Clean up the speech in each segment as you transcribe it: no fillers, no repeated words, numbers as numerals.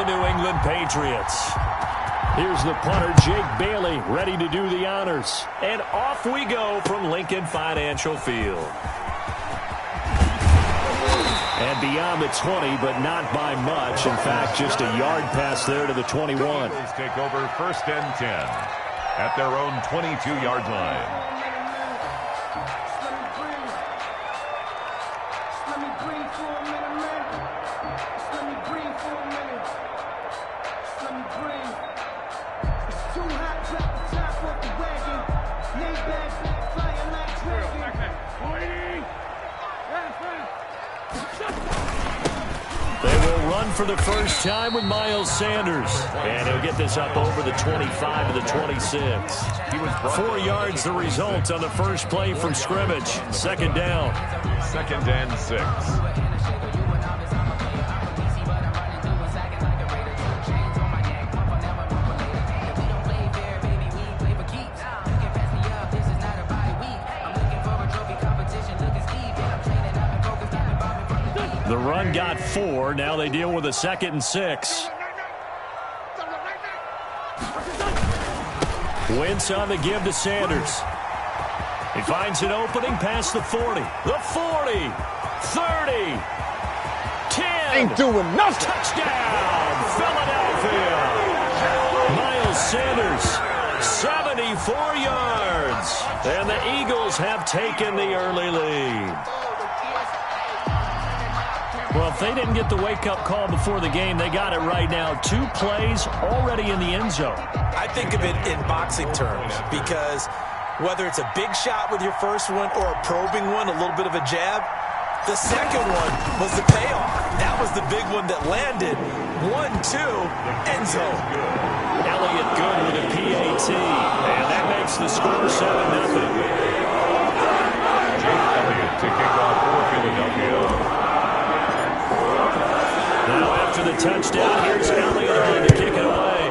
the New England Patriots. Here's the punter, Jake Bailey, ready to do the honors. And off we go from Lincoln Financial Field. And beyond the 20, but not by much. In fact, just a yard pass there to the 21. Eagles take over 1st and 10 at their own 22-yard line. For the first time with Miles Sanders. And he'll get this up over the 25 to the 26. 4 yards the result on the first play from scrimmage. 2nd down. 2nd and 6. The run got 4. Now they deal with a 2nd and 6. Wentz on the give to Sanders. He finds an opening past the 40. The 40. 30. 10. Ain't doing nothing. Touchdown, Philadelphia. Miles Sanders, 74 yards. And the Eagles have taken the early lead. Well, if they didn't get the wake-up call before the game, they got it right now. 2 plays already in the end zone. I think of it in boxing terms because whether it's a big shot with your first one or a probing one, a little bit of a jab, the second one was the payoff. That was the big one that landed. 1-2, end zone. Elliott good with a PAT, and that makes the score 7-0. Jake Elliott to kick off for Philadelphia. Now after the touchdown, here's Elliott on to kick it away.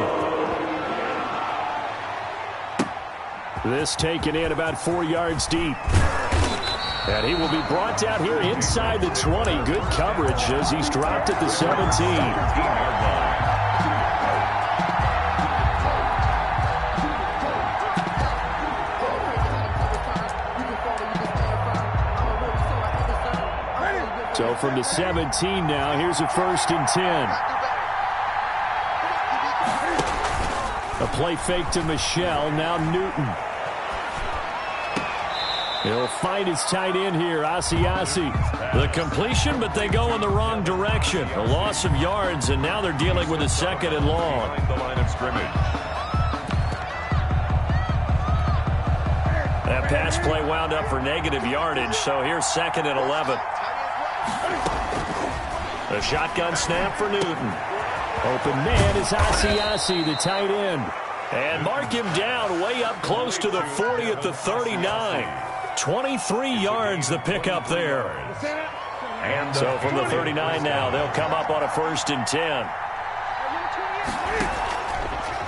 This taken in about 4 yards deep. And he will be brought down here inside the 20. Good coverage as he's dropped at the 17. So from the 17 now, here's a 1st and 10. A play fake to Michel, now Newton. He'll find his tight end here, Asiasi. The completion, but they go in the wrong direction. A loss of yards, and now they're dealing with a 2nd and long. The line of scrimmage. That pass play wound up for negative yardage, so here's 2nd and 11. A shotgun snap for Newton. Open man is Asiasi, the tight end. And mark him down way up close to the 40 at the 39. 23 yards the pickup there. And so from the 39 now, they'll come up on a 1st and 10.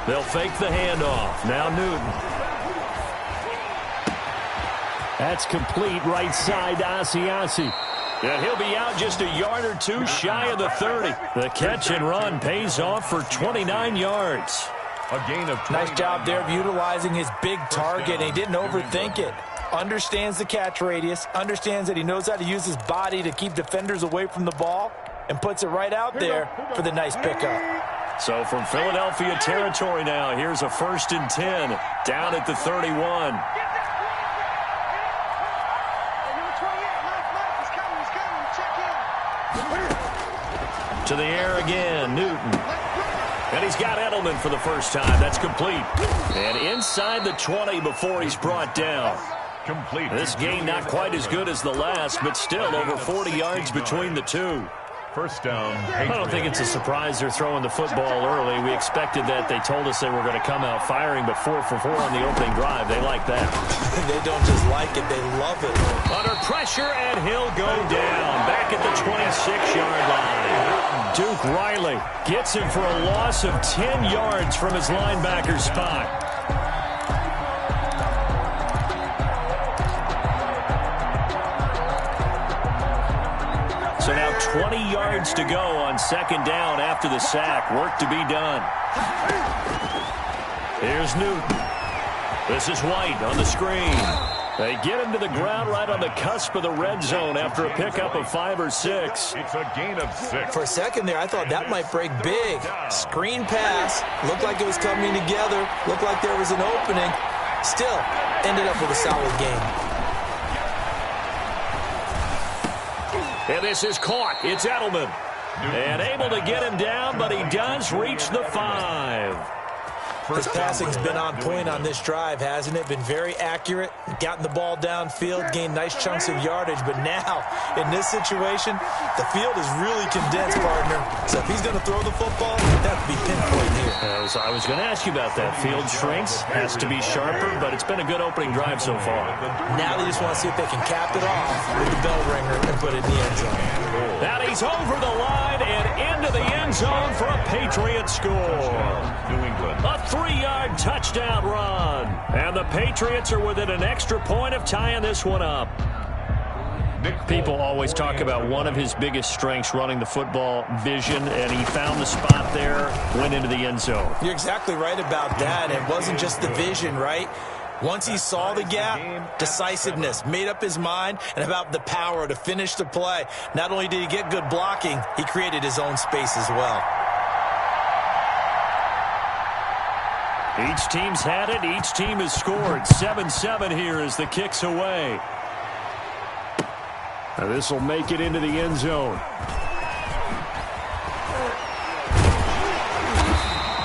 They'll fake the handoff. Now Newton. That's complete right side to Asiasi. And he'll be out just a yard or 2 shy of the 30. The catch and run pays off for 29 yards. A gain of 20. Nice job there of utilizing his big target. He didn't overthink it. Understands the catch radius. Understands that he knows how to use his body to keep defenders away from the ball. And puts it right out there for the nice pickup. So from Philadelphia territory now, here's a 1st and 10. Down at the 31. To the air again, Newton. And he's got Edelman for the first time. That's complete. And inside the 20 before he's brought down. Complete. This game not quite as good as the last, but still over 40 yards between the two. 1st down. I don't think it's a surprise they're throwing the football early. We expected that. They told us they were going to come out firing, but 4 for 4 on the opening drive. They like that. They don't just like it, they love it. Under pressure, and he'll go down. Back at the 26-yard line. Duke Riley gets him for a loss of 10 yards from his linebacker spot. So now 20 yards to go on second down after the sack. Work to be done. Here's Newton. This is White on the screen. They get him to the ground right on the cusp of the red zone after a pickup of 5 or 6. It's a gain of 6. For a second there, I thought that might break big. Screen pass. Looked like it was coming together. Looked like there was an opening. Still, ended up with a solid game. And this is caught. It's Edelman. And able to get him down, but he does reach the 5. His passing's been on point on this drive, hasn't it? Been very accurate, gotten the ball downfield, gained nice chunks of yardage. But now, in this situation, the field is really condensed, partner. So if he's going to throw the football, that would be pinpoint here. I was going to ask you about that. Field shrinks, has to be sharper, but it's been a good opening drive so far. Now they just want to see if they can cap it off with the bell ringer and put it in the end zone. Now he's over the line and into the end zone for a Patriot score. New England. A 3-yard touchdown run. And the Patriots are within an extra point of tying this one up. People always talk about one of his biggest strengths running the football, vision, and he found the spot there, went into the end zone. You're exactly right about that. It wasn't just the vision, right? Once he saw the gap, decisiveness, made up his mind, and about the power to finish the play. Not only did he get good blocking, he created his own space as well. Each team's had it. Each team has scored. 7-7 here as the kick's away. Now this will make it into the end zone.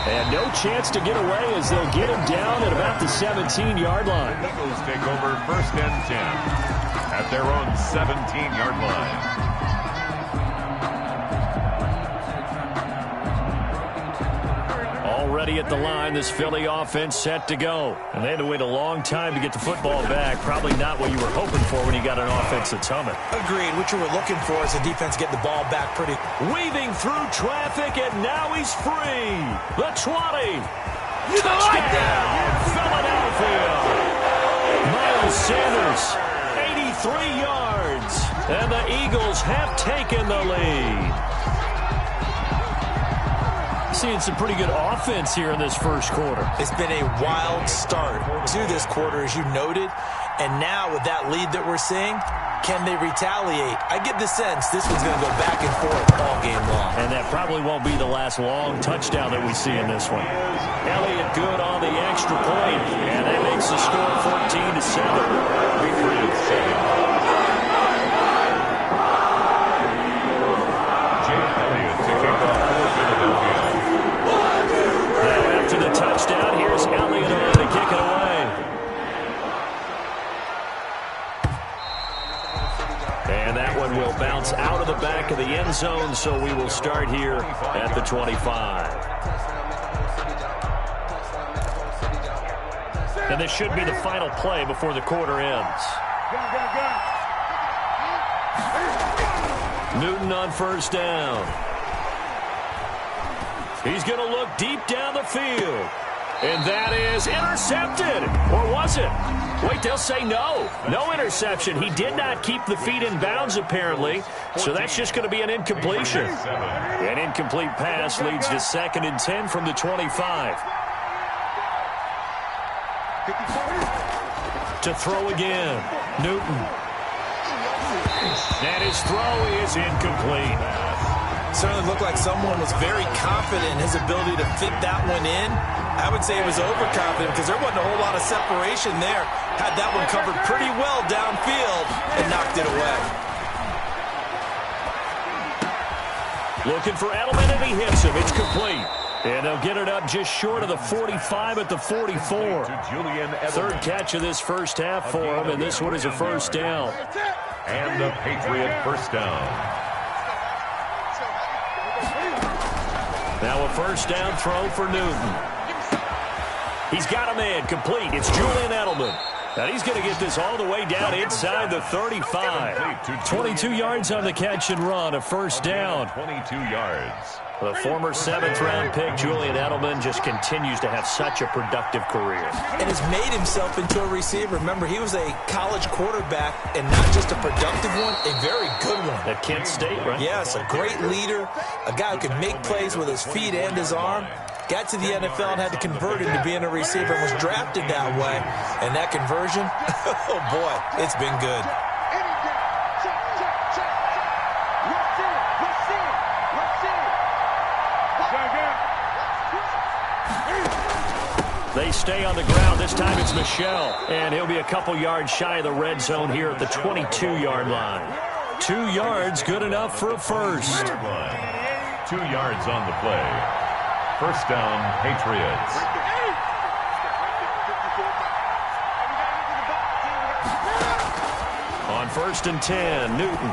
And no chance to get away as they'll get him down at about the 17-yard line. Eagles take over 1st and 10 at their own 17-yard line. Already at the line, this Philly offense set to go. And they had to wait a long time to get the football back. Probably not what you were hoping for when you got an offense that's humming. Agreed. What you were looking for is the defense get the ball back pretty. Weaving through traffic, and now he's free. The 20. Touchdown! Philadelphia. Miles Sanders, 83 yards. And the Eagles have taken the lead. Seeing some pretty good offense here in this first quarter. It's been a wild start to this quarter, as you noted. And now with that lead that we're seeing, can they retaliate? I get the sense this one's going to go back and forth all game long. And that probably won't be the last long touchdown that we see in this one. Elliott good on the extra point, and that makes the score 14-7. Touchdown. Here's Elliott on to kick it away. And that one will bounce out of the back of the end zone, so we will start here at the 25. And this should be the final play before the quarter ends. Newton on 1st down. He's going to look deep down the field. And that is intercepted. Or was it? Wait, they'll say no. No interception. He did not keep the feet in bounds, apparently. So that's just going to be an incompletion. An incomplete pass leads to 2nd and 10 from the 25. To throw again. Newton. And his throw is incomplete. Certainly looked like someone was very confident in his ability to fit that one in. I would say he was overconfident because there wasn't a whole lot of separation there. Had that one covered pretty well downfield and knocked it away. Looking for Edelman, and he hits him. It's complete. And they'll get it up just short of the 45 at the 44. 3rd catch of this first half for him, and this one is a 1st down. And the Patriot 1st down. Now a 1st down throw for Newton. He's got a man complete. It's Julian Edelman. And he's going to get this all the way down inside the 35. 22 yards on the catch and run, a 1st down. 22 yards. The former 7th-round pick, Julian Edelman, just continues to have such a productive career. And has made himself into a receiver. Remember, he was a college quarterback, and not just a productive one, a very good one. At Kent State, right? Yes, a great leader, a guy who could make plays with his feet and his arm. Got to the NFL and had to convert into being a receiver and was drafted that way. And that conversion, oh boy, it's been good. They stay on the ground. This time it's Michel. And he'll be a couple yards shy of the red zone here at the 22-yard line. 2 yards, good enough for a first. 2 yards on the play. First down, Patriots. On 1st and 10, Newton.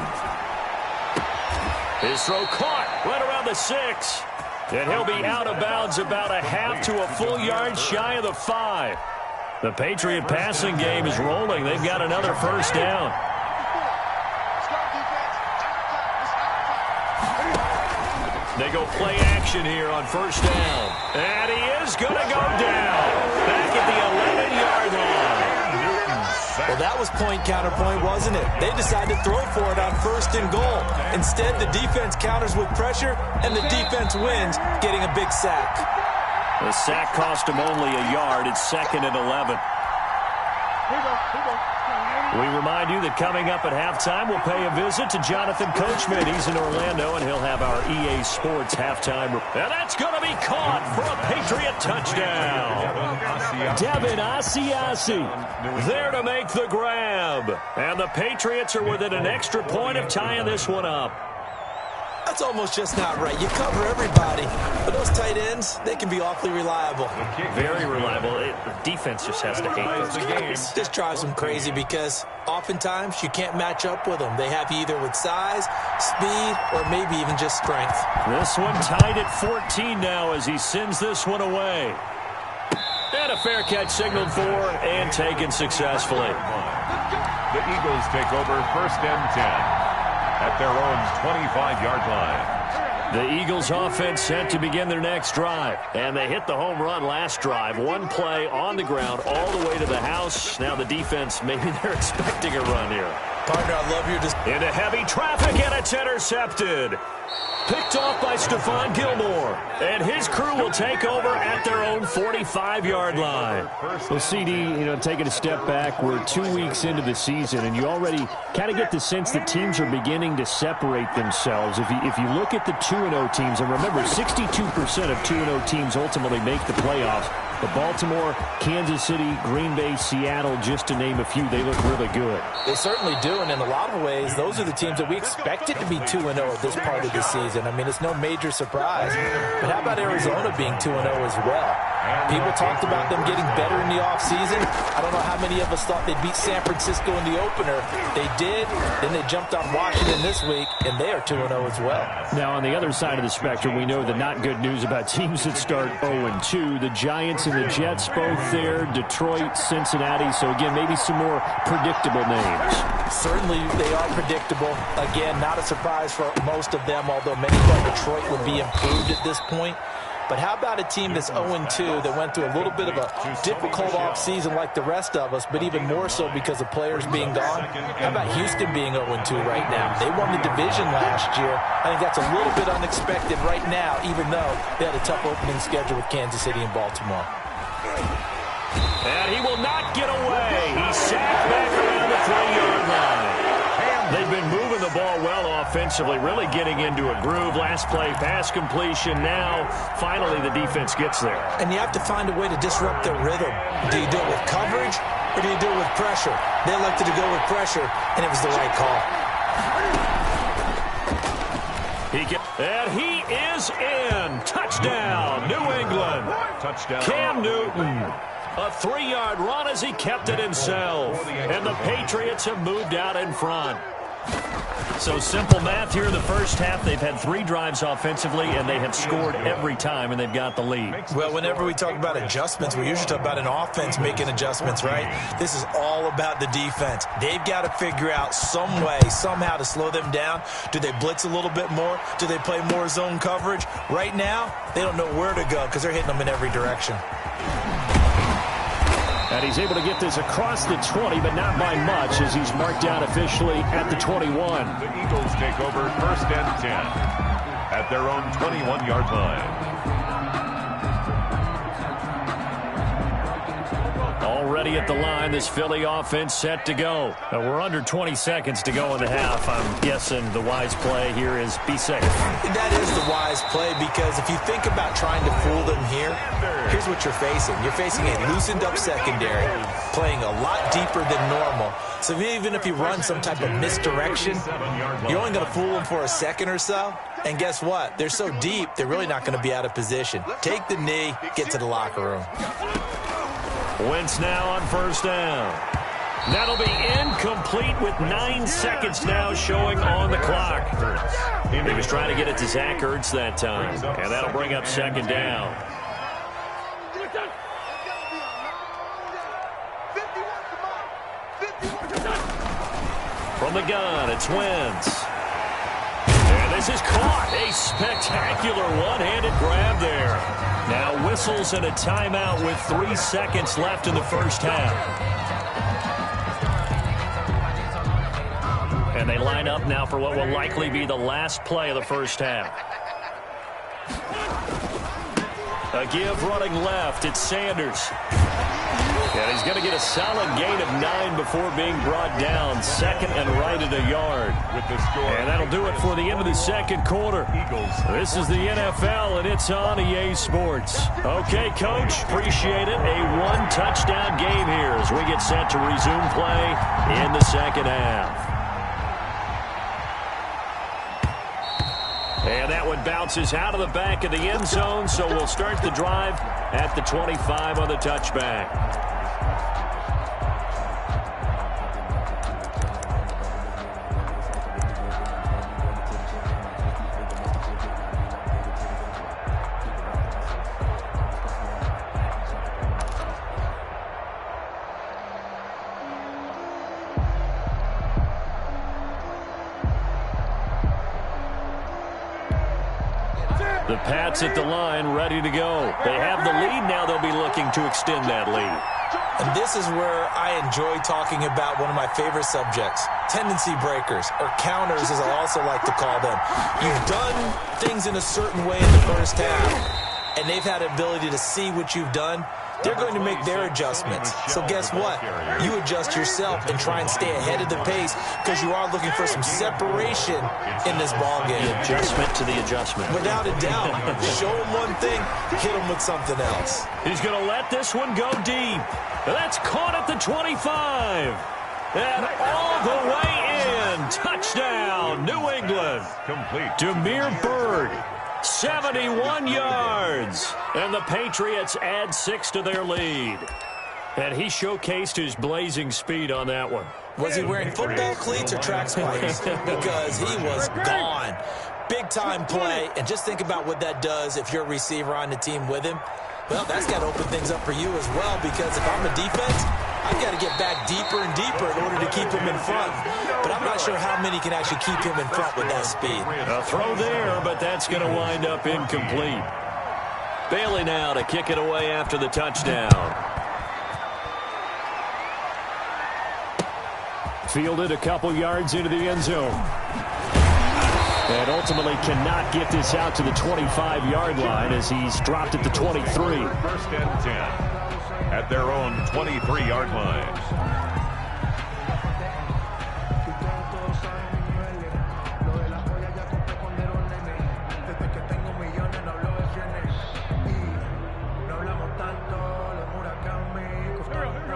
His throw caught right around the 6. And he'll be out of bounds about a half to a full yard shy of the 5. The Patriot passing game is rolling. They've got another first down. They go play action here on first down. And he is going to go down. Back at the 11-yard line. Well, that was point-counterpoint, wasn't it? They decided to throw for it on 1st and goal. Instead, the defense counters with pressure, and the defense wins, getting a big sack. The sack cost him only a yard. It's 2nd and 11. We remind you that coming up at halftime, we'll pay a visit to Jonathan Coachman. He's in Orlando, and he'll have our EA Sports halftime. And that's going to be caught for a Patriot touchdown. Devin Asiasi there to make the grab. And the Patriots are within an extra point of tying this one up. That's almost just not right. You cover everybody, but those tight ends, they can be awfully reliable. Very reliable. The defense just has to hate those guys. Just drives them crazy because oftentimes you can't match up with them. They have you either with size, speed, or maybe even just strength. This one tied at 14 now as he sends this one away. And a fair catch signaled for and taken successfully. The Eagles take over 1st and 10. At their own 25-yard line. The Eagles offense set to begin their next drive. And they hit the home run last drive. One play on the ground all the way to the house. Now the defense, maybe they're expecting a run here. Partner, I love your... Into heavy traffic, and it's intercepted. Picked off by Stephon Gilmore. And his crew will take over at their own 45-yard line. Well, CD, taking a step back, we're 2 weeks into the season, and you already kind of get the sense that teams are beginning to separate themselves. If you look at the 2-0 teams, and remember, 62% of 2-0 teams ultimately make the playoffs. But Baltimore, Kansas City, Green Bay, Seattle, just to name a few, they look really good. They certainly do, and in a lot of ways, those are the teams that we expected to be 2-0 at this part of the season. I mean, it's no major surprise. But how about Arizona being 2-0 as well? People talked about them getting better in the offseason. I don't know how many of us thought they'd beat San Francisco in the opener. They did. Then they jumped on Washington this week, and they are 2-0 as well. Now, on the other side of the spectrum, we know the not good news about teams that start 0-2. The Giants and the Jets both there, Detroit, Cincinnati. So, again, maybe some more predictable names. Certainly they are predictable. Again, not a surprise for most of them, although many thought Detroit would be improved at this point. But how about a team that's 0-2 that went through a little bit of a difficult offseason like the rest of us, but even more so because of players being gone? How about Houston being 0-2 right now? They won the division last year. I think that's a little bit unexpected right now, even though they had a tough opening schedule with Kansas City and Baltimore. And he will not get away. He's sacked back around the 3-yard line. They've been moving the ball well offensively, really getting into a groove. Last play, pass completion. Now, finally, the defense gets there. And you have to find a way to disrupt their rhythm. Do you do it with coverage, or do you do it with pressure? They elected to go with pressure, and it was the right call. And he is in. Touchdown, New England. Touchdown. Cam Newton. A 3-yard run as he kept it himself. And the Patriots have moved out in front. So simple math here in the first half. They've had 3 drives offensively, and they have scored every time, and they've got the lead. Well, whenever we talk about adjustments, we usually talk about an offense making adjustments, right? This is all about the defense. They've got to figure out some way, somehow to slow them down. Do they blitz a little bit more? Do they play more zone coverage? Right now, they don't know where to go because they're hitting them in every direction. And he's able to get this across the 20, but not by much, as he's marked down officially at the 21. The Eagles take over 1st and 10 at their own 21-yard line. Already at the line, this Philly offense set to go. We're under 20 seconds to go in the half. I'm guessing the wise play here is be safe. That is the wise play, because if you think about trying to fool them here, here's what you're facing. You're facing a loosened up secondary, playing a lot deeper than normal. So even if you run some type of misdirection, you're only going to fool them for a second or so. And guess what? They're so deep, they're really not going to be out of position. Take the knee, get to the locker room. Wentz now on 1st down. That'll be incomplete with 9 seconds now showing on the clock. He was trying to get it to Zach Ertz that time, and that'll bring up 2nd down. From the gun, it's Wentz. And this is caught. A spectacular one-handed grab there. Now whistles and a timeout with 3 seconds left in the first half. And they line up now for what will likely be the last play of the first half. A give running left. It's Sanders. And he's going to get a solid gain of 9 before being brought down. 2nd and right at a yard. With the score. And that'll do it for the end of the 2nd quarter. Eagles. This is the NFL, and it's on EA Sports. Okay, Coach, appreciate it. A 1-touchdown game here as we get set to resume play in the 2nd half. And that one bounces out of the back of the end zone, so we'll start the drive at the 25 on the touchback. The Pats at the line, ready to go. They have the lead now. They'll be looking to extend that lead. And this is where I enjoy talking about one of my favorite subjects, tendency breakers, or counters as I also like to call them. You've done things in a certain way in the first half, and they've had the ability to see what you've done. They're going to make their adjustments. So guess what? You adjust yourself and try and stay ahead of the pace, because you are looking for some separation in this ballgame. The adjustment to the adjustment. Without a doubt. Show them one thing, hit them with something else. He's going to let this one go deep. That's caught at the 25. And all the way in. Touchdown, New England. Complete. Damiere Byrd. 71 yards. And the Patriots add 6 to their lead. And he showcased his blazing speed on that one. Was he wearing football cleats or track spikes? Because he was gone. Big-time play. And just think about what that does if you're a receiver on the team with him. Well, that's got to open things up for you as well, because if I'm a defense, I've got to get back deeper and deeper in order to keep him in front. But I'm not sure how many can actually keep him in front with that speed. A throw there, but that's going to wind up incomplete. Bailey now to kick it away after the touchdown. Fielded a couple yards into the end zone. And ultimately cannot get this out to the 25-yard line as he's dropped at the 23. 1st and 10 at their own 23-yard line.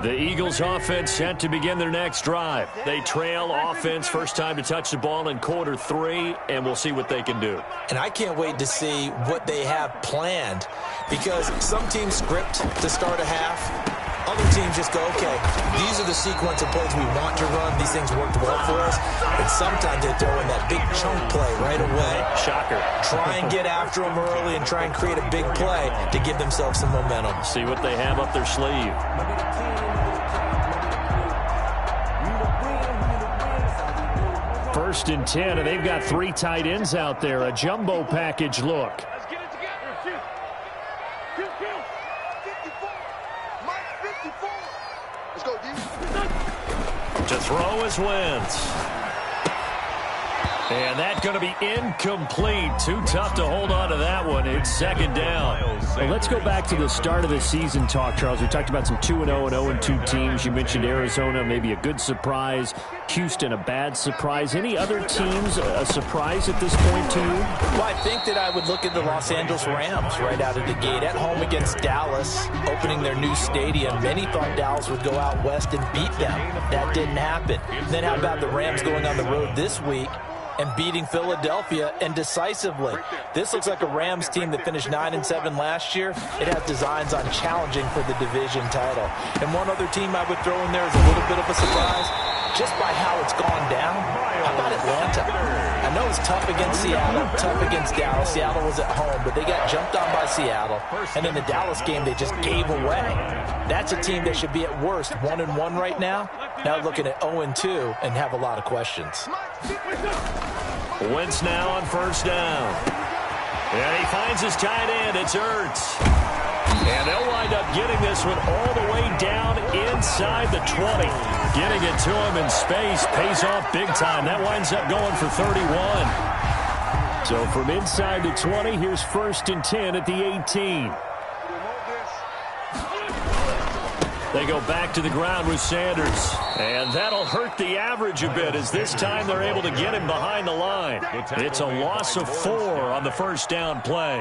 The Eagles offense set to begin their next drive. They trail offense, first time to touch the ball in quarter 3, and we'll see what they can do. And I can't wait to see what they have planned, because some teams script to start a half. Other teams just go, okay, these are the sequence of plays we want to run. These things worked well for us. And sometimes they throw in that big chunk play right away. Shocker. Try and get after them early and try and create a big play to give themselves some momentum. See what they have up their sleeve. First and 10, and they've got 3 tight ends out there. A jumbo package look. Let's get it together. Mike 54. Let's go, D. To throw is Wentz. And that's going to be incomplete. Too tough to hold on to that one. It's second down. Well, let's go back to the start of the season talk, Charles. We talked about some 2-0 and 0-2 teams. You mentioned Arizona, maybe a good surprise. Houston, a bad surprise. Any other teams a surprise at this point to you? Well, I think that I would look at the Los Angeles Rams right out of the gate. At home against Dallas, opening their new stadium. Many thought Dallas would go out west and beat them. That didn't happen. Then how about the Rams going on the road this week and beating Philadelphia, and decisively? This looks like a Rams team that finished 9-7 last year. It has designs on challenging for the division title. And one other team I would throw in there is a little bit of a surprise, just by how it's gone down. How about Atlanta? I know it's tough against Seattle, tough against Dallas. Seattle was at home, but they got jumped on by Seattle. And in the Dallas game, they just gave away. That's a team that should be at worst 1-1 right now. Now looking at 0-2 and have a lot of questions. Wentz now on first down. And he finds his tight end. It's Ertz. And they'll wind up getting this one all the way down inside the 20. Getting it to him in space pays off big time. That winds up going for 31. So from inside the 20, here's first and 10 at the 18. They go back to the ground with Sanders. And that'll hurt the average a bit, as this time they're able to get him behind the line. It's a loss of 4 on the first down play.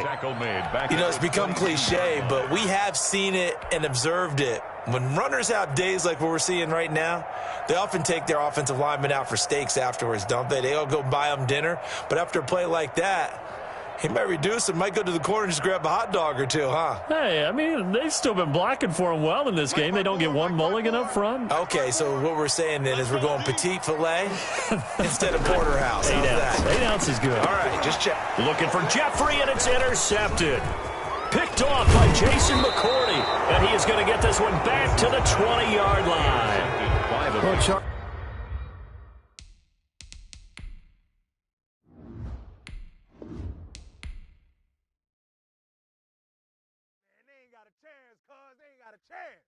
You know, it's become cliche, but we have seen it and observed it. When runners have days like what we're seeing right now, they often take their offensive linemen out for steaks afterwards, don't they? They all go buy them dinner. But after a play like that, he might reduce and might go to the corner and just grab a hot dog or two, huh? Hey, I mean, they've still been blocking for him well in this game. They don't get one mulligan up front. Okay, so what we're saying then is we're going petite filet instead of porterhouse. 8 How's ounce. that? 8 ounce is good. All right, just check. Looking for Jeffrey, and it's intercepted. Picked off by Jason McCourty. And he is going to get this one back to the 20-yard line. Well, Charles, They ain't got a chance, cuz. They ain't got a chance.